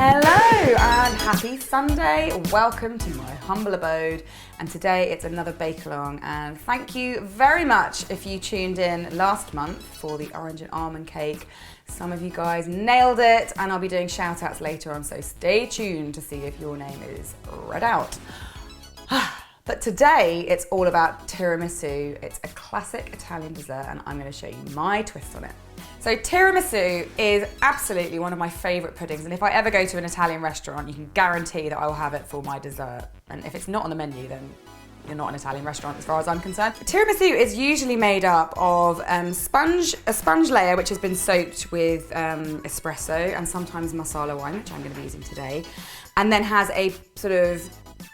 Hello and happy Sunday. Welcome to my humble abode. And today it's another bake along. And thank you very much if you tuned in last month for the orange and almond cake. Some of you guys nailed it, and I'll be doing shout outs later on, so stay tuned to see if your name is read out. But today it's all about tiramisu. It's a classic Italian dessert and I'm going to show you my twist on it. So tiramisu is absolutely one of my favourite puddings, and if I ever go to an Italian restaurant, you can guarantee that I will have it for my dessert. And if it's not on the menu, then you're not an Italian restaurant as far as I'm concerned. Tiramisu is usually made up of a sponge layer which has been soaked with espresso and sometimes Marsala wine, which I'm going to be using today, and then has a sort of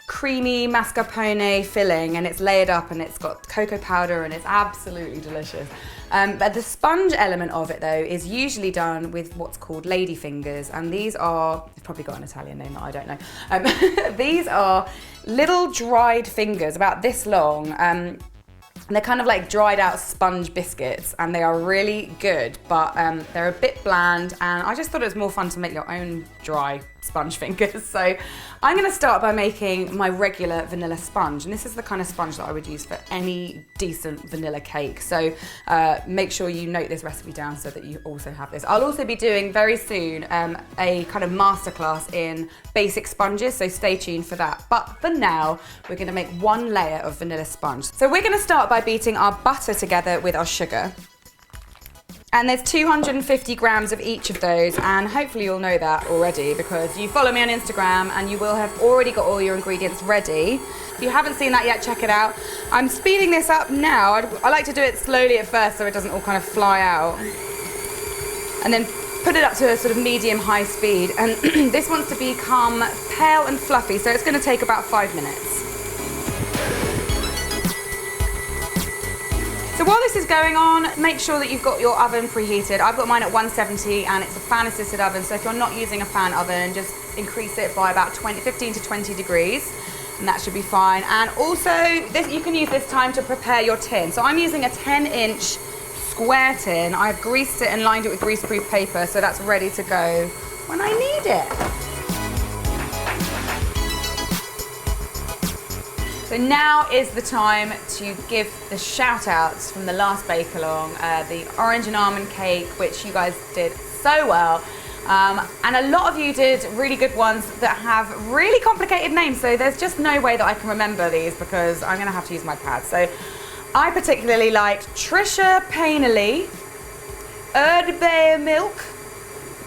creamy mascarpone filling, and it's layered up and it's got cocoa powder and it's absolutely delicious. But the sponge element of it though is usually done with what's called lady fingers, and these are, they've probably got an Italian name that I don't know. These are little dried fingers about this long. And they're kind of like dried out sponge biscuits, and they are really good, but they're a bit bland, and I just thought it was more fun to make your own dry sponge fingers. So I'm going to start by making my regular vanilla sponge, and this is the kind of sponge that I would use for any decent vanilla cake. So make sure you note this recipe down so that you also have this. I'll also be doing very soon a kind of masterclass in basic sponges, so stay tuned for that. But for now, we're going to make one layer of vanilla sponge. So we're going to start by beating our butter together with our sugar. And there's 250 grams of each of those, and hopefully you'll know that already because you follow me on Instagram and you will have already got all your ingredients ready. If you haven't seen that yet, check it out. I'm speeding this up now. I like to do it slowly at first so it doesn't all kind of fly out. And then put it up to a sort of medium-high speed. And this wants to become pale and fluffy, so it's going to take about 5 minutes. So while this is going on, make sure that you've got your oven preheated. I've got mine at 170 and it's a fan assisted oven, so if you're not using a fan oven, just increase it by about 15 to 20 degrees and that should be fine. And also, you can use this time to prepare your tin. So I'm using a 10-inch square tin. I've greased it and lined it with greaseproof paper, so that's ready to go when I need it. So now is the time to give the shout outs from the last bake along, the orange and almond cake, which you guys did so well. And a lot of you did really good ones that have really complicated names, so there's just no way that I can remember these because I'm gonna have to use my pad. So I particularly liked Trisha Painley, Erdbeer Milk,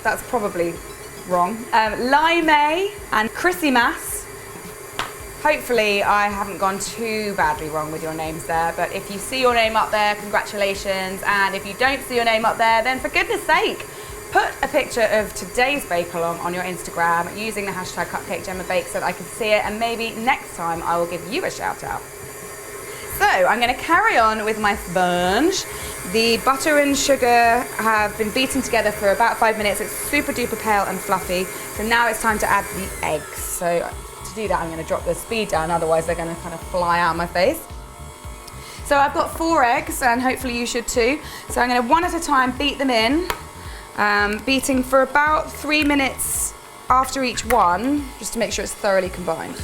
that's probably wrong, Lime and Chrissy Mass. Hopefully I haven't gone too badly wrong with your names there, but if you see your name up there, congratulations, and if you don't see your name up there, then for goodness sake, put a picture of today's bake along on your Instagram using the hashtag Cupcake Jemma Bake so that I can see it, and maybe next time I will give you a shout out. So I'm going to carry on with my sponge. The butter and sugar have been beaten together for about 5 minutes. It's super duper pale and fluffy, so now it's time to add the eggs. So to do that, I'm going to drop the speed down, otherwise they're going to kind of fly out of my face. So I've got 4 eggs, and hopefully you should too. So I'm going to one at a time beat them in, beating for about 3 minutes after each one, just to make sure it's thoroughly combined.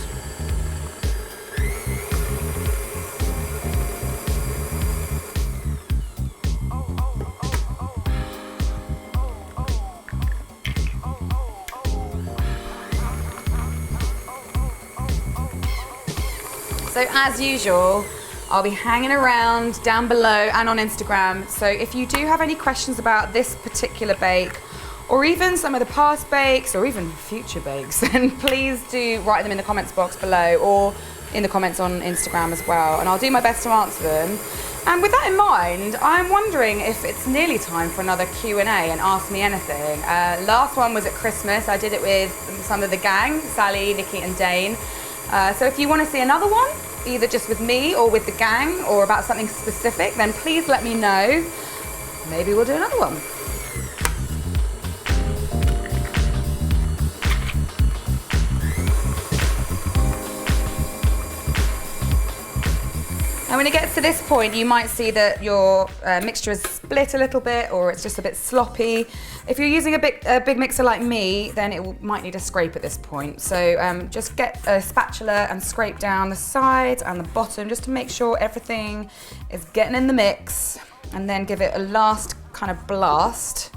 So as usual, I'll be hanging around down below and on Instagram. So if you do have any questions about this particular bake, or even some of the past bakes, or even future bakes, then please do write them in the comments box below, or in the comments on Instagram as well, and I'll do my best to answer them. And with that in mind, I'm wondering if it's nearly time for another Q&A and Ask Me Anything. Last one was at Christmas. I did it with some of the gang, Sally, Nikki and Dane. So if you want to see another one, either just with me or with the gang or about something specific, then please let me know. Maybe we'll do another one. And when it gets to this point, you might see that your mixture is split a little bit, or it's just a bit sloppy. If you're using a big mixer like me, then it might need a scrape at this point. So just get a spatula and scrape down the sides and the bottom just to make sure everything is getting in the mix, and then give it a last kind of blast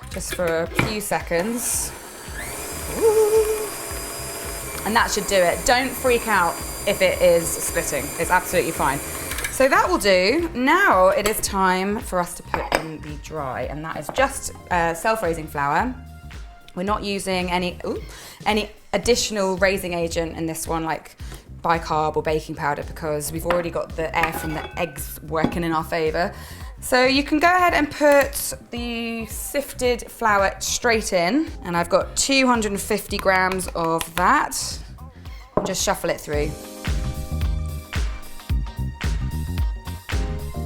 just for a few seconds. Ooh. And that should do it. Don't freak out if it is splitting. It's absolutely fine. So that will do. Now it is time for us to put in the dry, and that is just self-raising flour. We're not using any additional raising agent in this one, like bicarb or baking powder, because we've already got the air from the eggs working in our favour. So you can go ahead and put the sifted flour straight in, and I've got 250 grams of that. Just shuffle it through.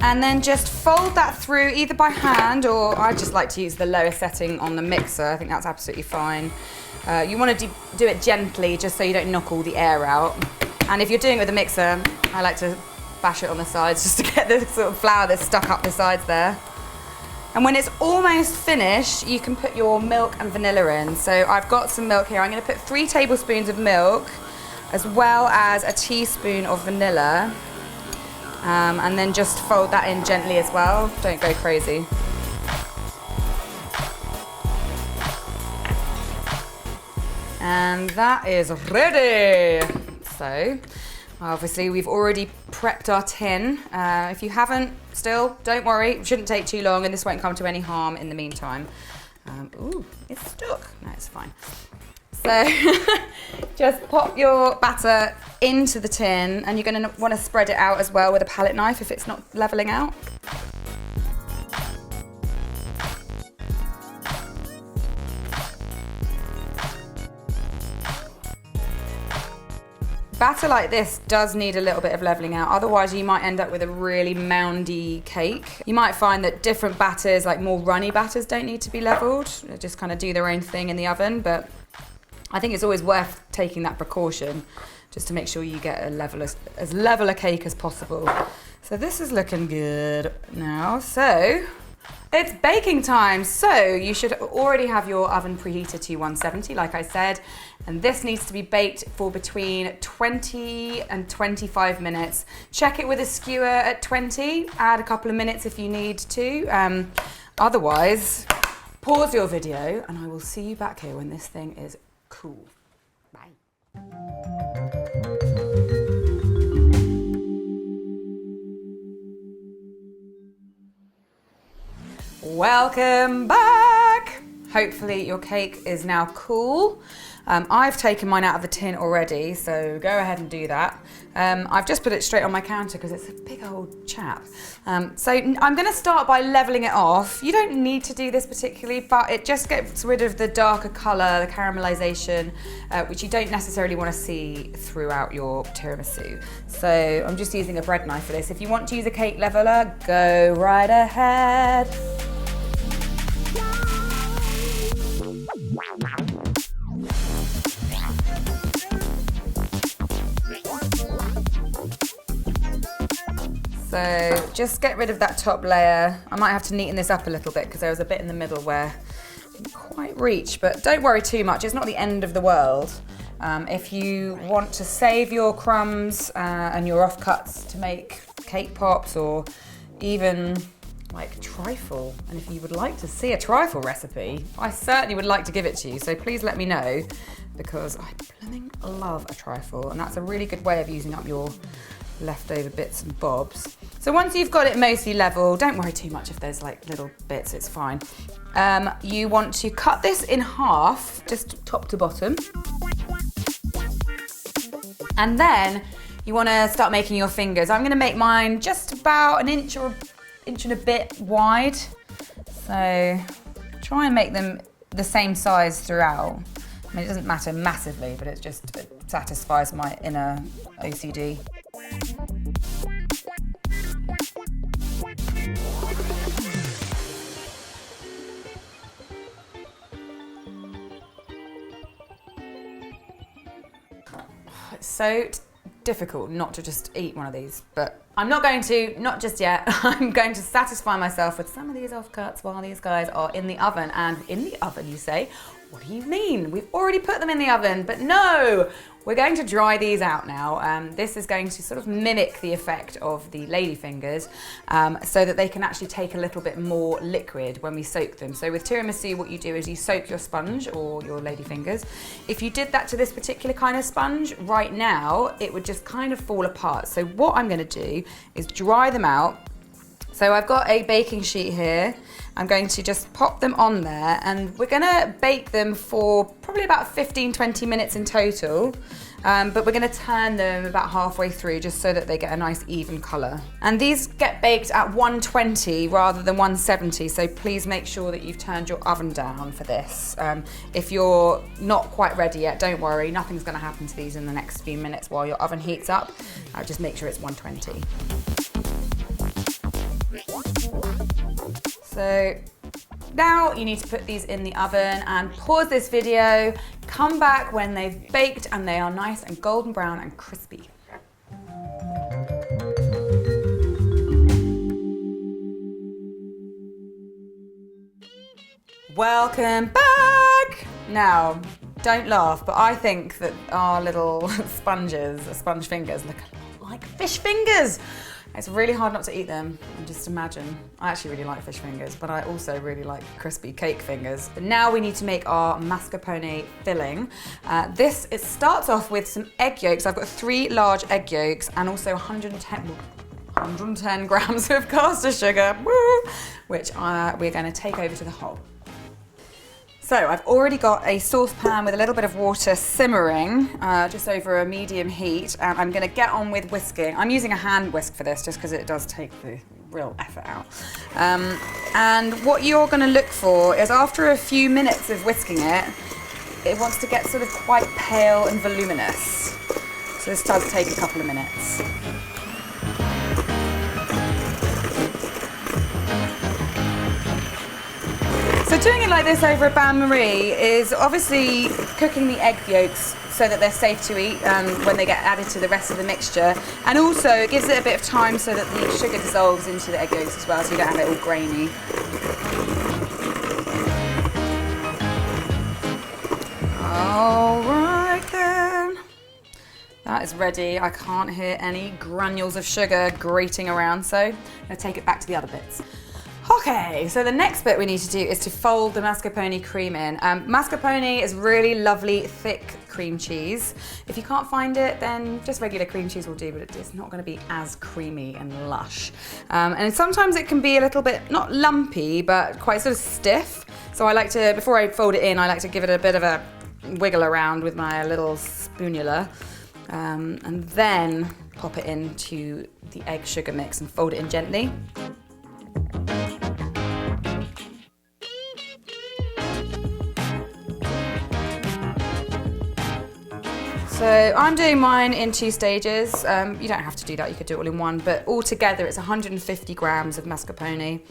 And then just fold that through either by hand, or I just like to use the lower setting on the mixer. I think that's absolutely fine. You want to do it gently just so you don't knock all the air out. And if you're doing it with a mixer, I like to bash it on the sides just to get the sort of flour that's stuck up the sides there. And when it's almost finished, you can put your milk and vanilla in. So I've got some milk here. I'm going to put 3 tablespoons of milk, as well as a teaspoon of vanilla. And then just fold that in gently as well. Don't go crazy. And that is ready. So obviously we've already prepped our tin. If you haven't still, don't worry, it shouldn't take too long and this won't come to any harm in the meantime. Ooh, it's stuck. No, it's fine. So just pop your batter into the tin, and you're going to want to spread it out as well with a palette knife if it's not leveling out. Batter like this does need a little bit of leveling out, otherwise you might end up with a really moundy cake. You might find that different batters, like more runny batters, don't need to be leveled. They just kind of do their own thing in the oven, but I think it's always worth taking that precaution just to make sure you get as level a cake as possible. So this is looking good now. So it's baking time. So you should already have your oven preheated to 170, like I said, and this needs to be baked for between 20 and 25 minutes. Check it with a skewer at 20, add a couple of minutes if you need to. Otherwise, pause your video and I will see you back here when this thing is cool. Bye. Welcome back. Hopefully your cake is now cool. I've taken mine out of the tin already, so go ahead and do that. I've just put it straight on my counter because it's a big old chap. So I'm going to start by leveling it off. You don't need to do this particularly, but it just gets rid of the darker colour, the caramelisation, which you don't necessarily want to see throughout your tiramisu. So I'm just using a bread knife for this. If you want to use a cake leveller, go right ahead. So just get rid of that top layer. I might have to neaten this up a little bit because there was a bit in the middle where I didn't quite reach, but don't worry too much. It's not the end of the world. If you want to save your crumbs and your offcuts to make cake pops or even like trifle, and if you would like to see a trifle recipe, I certainly would like to give it to you, so please let me know, because I blooming love a trifle, and that's a really good way of using up your leftover bits and bobs. So once you've got it mostly level, don't worry too much if there's like little bits, it's fine. You want to cut this in half, just top to bottom, and then you want to start making your fingers. I'm going to make mine just about an inch or inch and a bit wide, so try and make them the same size throughout. I mean, it doesn't matter massively, but it satisfies my inner OCD. It's so difficult not to just eat one of these, but I'm not going to, not just yet. I'm going to satisfy myself with some of these offcuts while these guys are in the oven. And in the oven, you say, what do you mean? We've already put them in the oven, but no, we're going to dry these out now. This is going to sort of mimic the effect of the ladyfingers so that they can actually take a little bit more liquid when we soak them. So with tiramisu, what you do is you soak your sponge or your ladyfingers. If you did that to this particular kind of sponge, right now, it would just kind of fall apart. So what I'm gonna do is dry them out. So I've got a baking sheet here. I'm going to just pop them on there and we're gonna bake them for probably about 15-20 minutes in total. But we're gonna turn them about halfway through just so that they get a nice even color. And these get baked at 120 rather than 170, so please make sure that you've turned your oven down for this. If you're not quite ready yet, don't worry, nothing's gonna happen to these in the next few minutes while your oven heats up. Just make sure it's 120. So now you need to put these in the oven and pause this video, come back when they've baked and they are nice and golden brown and crispy. Welcome back! Now, don't laugh, but I think that our little sponge fingers look like fish fingers. It's really hard not to eat them, and just imagine. I actually really like fish fingers, but I also really like crispy cake fingers. But now we need to make our mascarpone filling. It starts off with some egg yolks. I've got 3 large egg yolks and also 110 grams of caster sugar, which we're gonna take over to the hob. So I've already got a saucepan with a little bit of water simmering, just over a medium heat, and I'm gonna get on with whisking. I'm using a hand whisk for this just because it does take the real effort out. And what you're gonna look for is after a few minutes of whisking it, it wants to get sort of quite pale and voluminous. So this does take a couple of minutes. So doing it like this over a bain-marie is obviously cooking the egg yolks so that they're safe to eat when they get added to the rest of the mixture. And also it gives it a bit of time so that the sugar dissolves into the egg yolks as well, so you don't have it all grainy. All right then. That is ready. I can't hear any granules of sugar grating around, so I'm gonna take it back to the other bits. Okay, so the next bit we need to do is to fold the mascarpone cream in. Mascarpone is really lovely, thick cream cheese. If you can't find it, then just regular cream cheese will do, but it's not gonna be as creamy and lush. And sometimes it can be a little bit, not lumpy, but quite sort of stiff. So I like to, before I fold it in, I like to give it a bit of a wiggle around with my little spoonula. And then pop it into the egg sugar mix and fold it in gently. So I'm doing mine in 2 stages. You don't have to do that, you could do it all in one, but altogether it's 150 grams of mascarpone.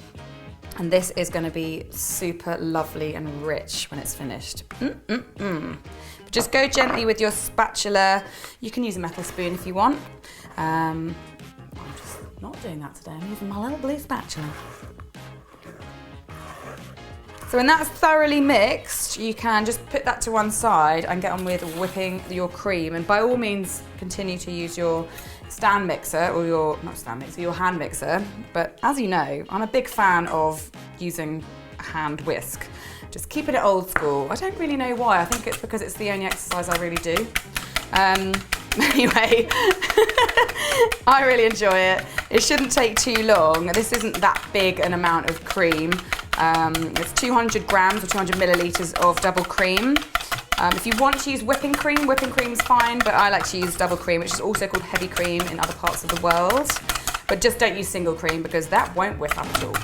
And this is gonna be super lovely and rich when it's finished. Just go gently with your spatula. You can use a metal spoon if you want. I'm just not doing that today, I'm using my little blue spatula. So when that's thoroughly mixed, you can just put that to one side and get on with whipping your cream. And by all means, continue to use your stand mixer or your hand mixer. But as you know, I'm a big fan of using a hand whisk. Just keeping it old school. I don't really know why. I think it's because it's the only exercise I really do. Anyway, I really enjoy it. It shouldn't take too long. This isn't that big an amount of cream. It's 200 grams or 200 milliliters of double cream. If you want to use whipping cream's fine, but I like to use double cream, which is also called heavy cream in other parts of the world. But just don't use single cream because that won't whip up at all.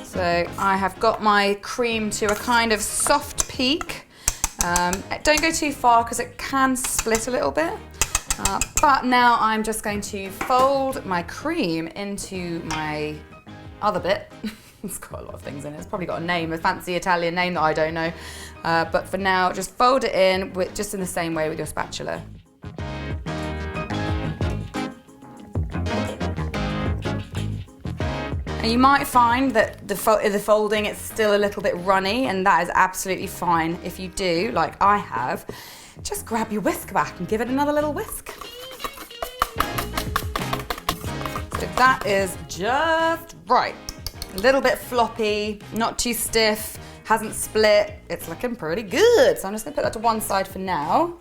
So I have got my cream to a kind of soft peak. Don't go too far because it can split a little bit. But now I'm just going to fold my cream into my other bit. It's got a lot of things in it. It's probably got a name, a fancy Italian name that I don't know. But for now, just fold it in just in the same way with your spatula. And you might find that the folding, it's still a little bit runny, and that is absolutely fine. If you do, like I have, just grab your whisk back and give it another little whisk. So that is just right. A little bit floppy, not too stiff, hasn't split. It's looking pretty good. So I'm just gonna put that to one side for now.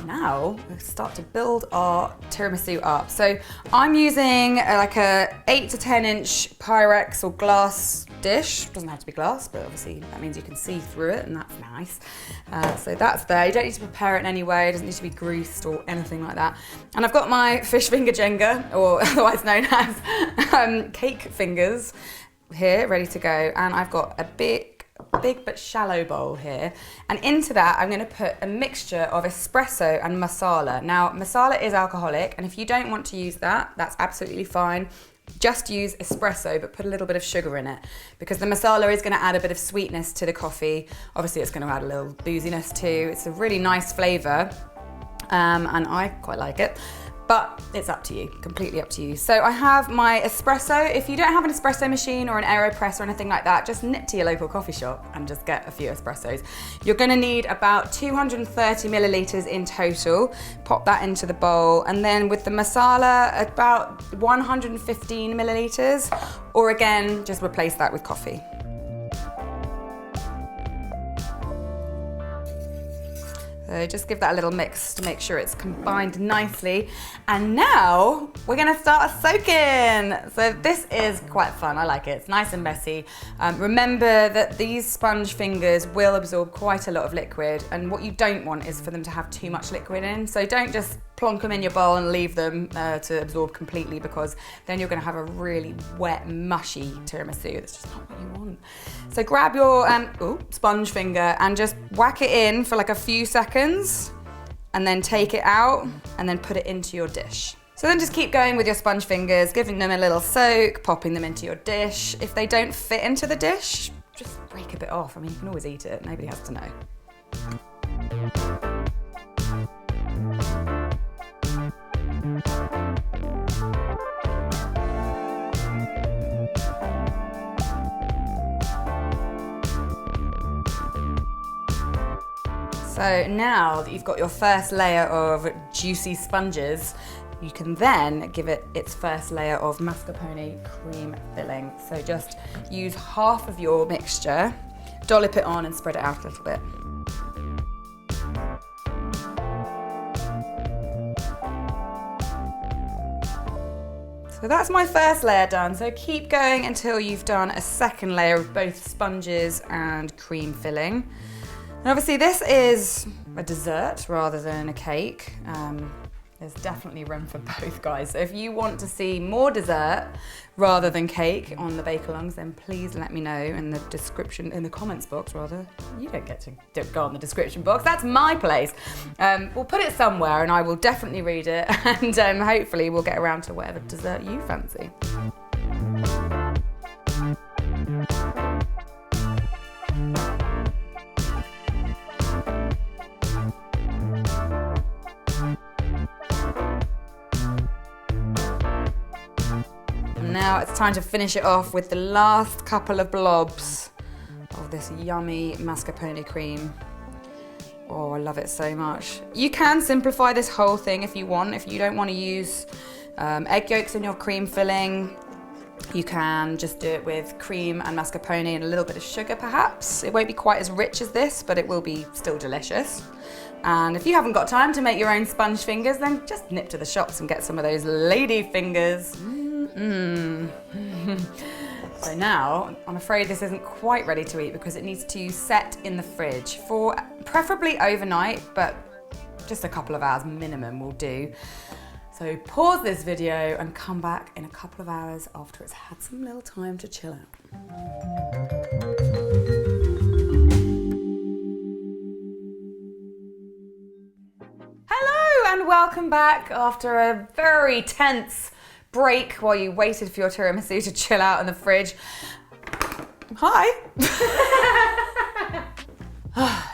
Now we'll start to build our tiramisu up. So I'm using like a 8 to 10 inch Pyrex or glass dish. Doesn't have to be glass, but obviously that means you can see through it, and that's nice. So that's there. You don't need to prepare it in any way. It doesn't need to be greased or anything like that. And I've got my fish finger Jenga, or otherwise known as cake fingers, here ready to go. And I've got a big but shallow bowl here, and into that I'm going to put a mixture of espresso and Marsala. Now Marsala is alcoholic, and if you don't want to use that, that's absolutely fine. Just use espresso, but put a little bit of sugar in it, because the Marsala is going to add a bit of sweetness to the coffee. Obviously it's going to add a little booziness too. It's a really nice flavour, and I quite like it. But it's up to you, completely up to you. So I have my espresso. If you don't have an espresso machine or an AeroPress or anything like that, just nip to your local coffee shop and just get a few espressos. You're gonna need about 230 millilitres in total. Pop that into the bowl. And then with the Marsala, about 115 millilitres, or again, just replace that with coffee. So just give that a little mix to make sure it's combined nicely. And now we're gonna start soaking. So this is quite fun, I like it. It's nice and messy. Remember that these sponge fingers will absorb quite a lot of liquid, and what you don't want is for them to have too much liquid in. So don't just plonk them in your bowl and leave them to absorb completely, because then you're gonna have a really wet, mushy tiramisu. That's just not what you want. So grab your sponge finger and just whack it in for like a few seconds, and then take it out and then put it into your dish. So then just keep going with your sponge fingers, giving them a little soak, popping them into your dish. If they don't fit into the dish, just break a bit off. I mean, you can always eat it, nobody has to know. So now that you've got your first layer of juicy sponges, you can then give it its first layer of mascarpone cream filling. So just use half of your mixture, dollop it on and spread it out a little bit. So that's my first layer done. So keep going until you've done a second layer of both sponges and cream filling. And obviously this is a dessert rather than a cake. There's definitely room for both, guys. So if you want to see more dessert rather than cake on the bake-alongs, then please let me know in the description, in the comments box rather. You don't get to go on the description box, that's my place. We'll put it somewhere and I will definitely read it, and hopefully we'll get around to whatever dessert you fancy. Now it's time to finish it off with the last couple of blobs of this yummy mascarpone cream. Oh, I love it so much. You can simplify this whole thing if you want. If you don't want to use egg yolks in your cream filling, you can just do it with cream and mascarpone and a little bit of sugar perhaps. It won't be quite as rich as this, but it will be still delicious. And if you haven't got time to make your own sponge fingers, then just nip to the shops and get some of those lady fingers. So now, I'm afraid this isn't quite ready to eat because it needs to set in the fridge for preferably overnight, but just a couple of hours minimum will do. So pause this video and come back in a couple of hours after it's had some little time to chill out. Hello and welcome back after a very tense break while you waited for your tiramisu to chill out in the fridge. Hi.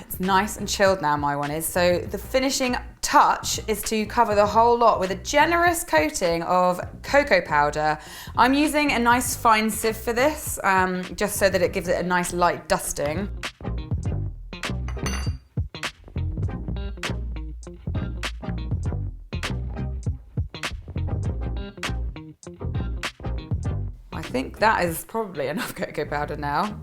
It's nice and chilled now, my one is. So the finishing touch is to cover the whole lot with a generous coating of cocoa powder. I'm using a nice fine sieve for this, just so that it gives it a nice light dusting. I think that is probably enough cocoa powder now.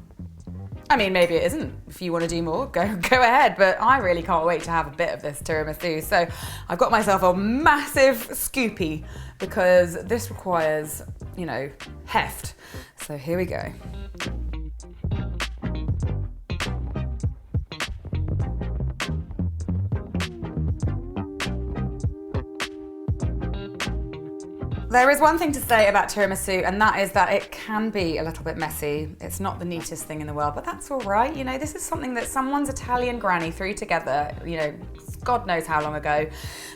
I mean, maybe it isn't. If you want to do more, go ahead. But I really can't wait to have a bit of this tiramisu. So I've got myself a massive scoopy because this requires, you know, heft. So here we go. There is one thing to say about tiramisu, and that is that it can be a little bit messy. It's not the neatest thing in the world, but that's all right. You know, this is something that someone's Italian granny threw together, you know, God knows how long ago,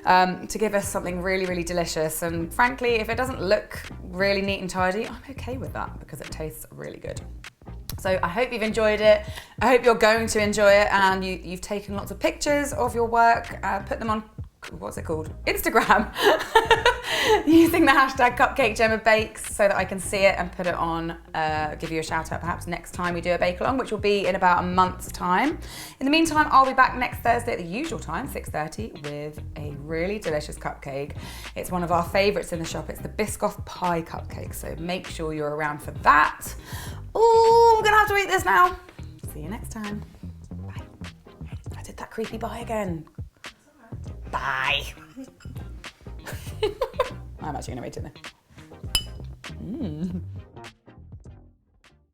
to give us something really, really delicious. And frankly, if it doesn't look really neat and tidy, I'm okay with that because it tastes really good. So I hope you've enjoyed it. I hope you're going to enjoy it, and you've taken lots of pictures of your work, put them on, what's it called? Instagram. Using the hashtag Cupcake Jemma Bakes so that I can see it and put it on, give you a shout out perhaps next time we do a bake along, which will be in about a month's time. In the meantime, I'll be back next Thursday at the usual time, 6:30, with a really delicious cupcake. It's one of our favourites in the shop. It's the Biscoff pie cupcake, so make sure you're around for that. Oh, I'm gonna have to eat this now. See you next time. Bye. I did that creepy bye again. Bye. I'm actually gonna wait in there.